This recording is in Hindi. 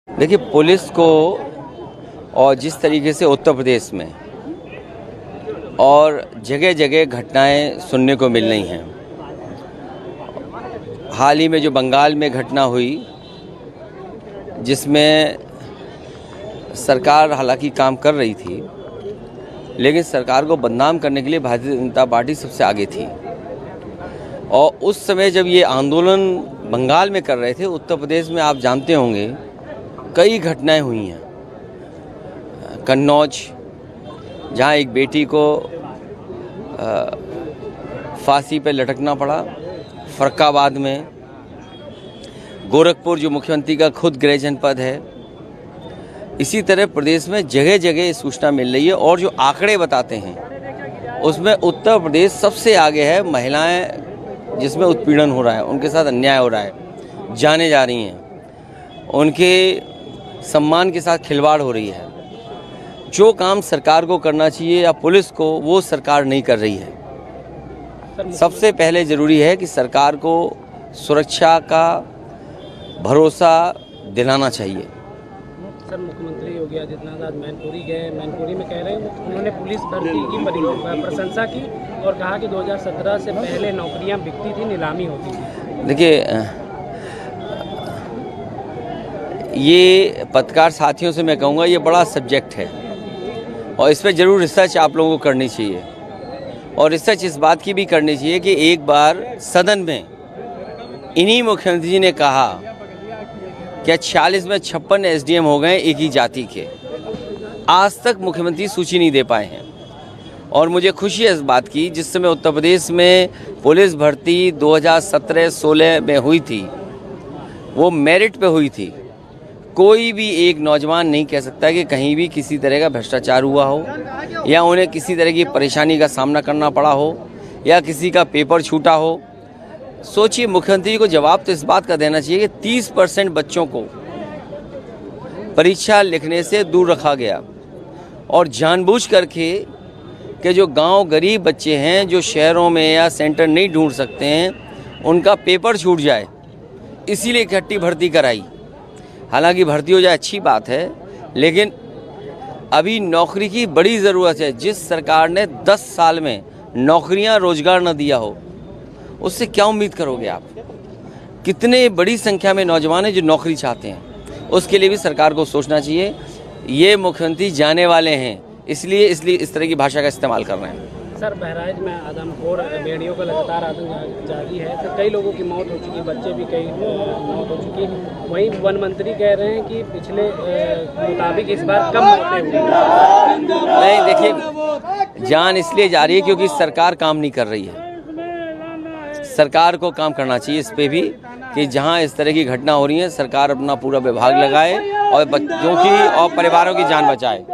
देखिए, पुलिस को और जिस तरीके से उत्तर प्रदेश में और जगह जगह घटनाएं सुनने को मिल रही हैं। हाल ही में जो बंगाल में घटना हुई, जिसमें सरकार हालांकि काम कर रही थी, लेकिन सरकार को बदनाम करने के लिए भारतीय जनता पार्टी सबसे आगे थी। और उस समय जब ये आंदोलन बंगाल में कर रहे थे, उत्तर प्रदेश में आप जानते होंगे कई घटनाएं हुई हैं। कन्नौज, जहां एक बेटी को फांसी पर लटकना पड़ा, फर्रुखाबाद में, गोरखपुर जो मुख्यमंत्री का खुद गृह जनपद है। इसी तरह प्रदेश में जगह जगह सूचना मिल रही है और जो आंकड़े बताते हैं उसमें उत्तर प्रदेश सबसे आगे है। महिलाएं जिसमें उत्पीड़न हो रहा है, उनके साथ अन्याय हो रहा है, जाने जा रही हैं, उनके सम्मान के साथ खिलवाड़ हो रही है। जो काम सरकार को करना चाहिए या पुलिस को, वो सरकार नहीं कर रही है। सबसे पहले ज़रूरी है कि सरकार को सुरक्षा का भरोसा दिलाना चाहिए। सर, मुख्यमंत्री योगी आदित्यनाथ मैनपुरी गए, मैनपुरी में कह रहे हैं उन्होंने पुलिस भर्ती की प्रशंसा की और कहा कि 2017 से पहले नौकरियां बिकती थी, नीलामी होती थी। देखिए, ये पत्रकार साथियों से मैं कहूँगा, ये बड़ा सब्जेक्ट है और इस पर ज़रूर रिसर्च आप लोगों को करनी चाहिए। और रिसर्च इस बात की भी करनी चाहिए कि एक बार सदन में इन्हीं मुख्यमंत्री जी ने कहा कि 46 में 56 एसडीएम हो गए एक ही जाति के। आज तक मुख्यमंत्री सूची नहीं दे पाए हैं। और मुझे खुशी है इस बात की, जिस समय उत्तर प्रदेश में पुलिस भर्ती 2017-16 में हुई थी, वो मेरिट पे हुई थी। कोई भी एक नौजवान नहीं कह सकता कि कहीं भी किसी तरह का भ्रष्टाचार हुआ हो या उन्हें किसी तरह की परेशानी का सामना करना पड़ा हो या किसी का पेपर छूटा हो। सोचिए, मुख्यमंत्री को जवाब तो इस बात का देना चाहिए कि 30% बच्चों को परीक्षा लिखने से दूर रखा गया और जानबूझ करके कि जो गांव गरीब बच्चे हैं, जो शहरों में या सेंटर नहीं ढूंढ सकते हैं, उनका पेपर छूट जाए, इसीलिए इकट्ठी भर्ती कराई। हालांकि भर्ती हो जाए अच्छी बात है, लेकिन अभी नौकरी की बड़ी ज़रूरत है। जिस सरकार ने 10 साल में नौकरियां, रोजगार न दिया हो, उससे क्या उम्मीद करोगे आप? कितने बड़ी संख्या में नौजवान हैं जो नौकरी चाहते हैं। उसके लिए भी सरकार को सोचना चाहिए। ये मुख्यमंत्री जाने वाले हैं, इसलिए इस तरह की भाषा का इस्तेमाल कर रहे हैं। सर, बहराइच में आदमखोर भेड़ियों का लगातार आतंक जारी है। तो कई लोगों की मौत हो चुकी, बच्चे भी कई मौत हो चुकी। वहीं वन मंत्री कह रहे हैं कि पिछले मुताबिक इस बार कम मौतें हुई। नहीं, देखिए, जान इसलिए जा रही है क्योंकि सरकार काम नहीं कर रही है। सरकार को काम करना चाहिए इस पे भी कि जहां इस तरह की घटना हो रही है, सरकार अपना पूरा विभाग लगाए और बच्चों की और परिवारों की जान बचाए।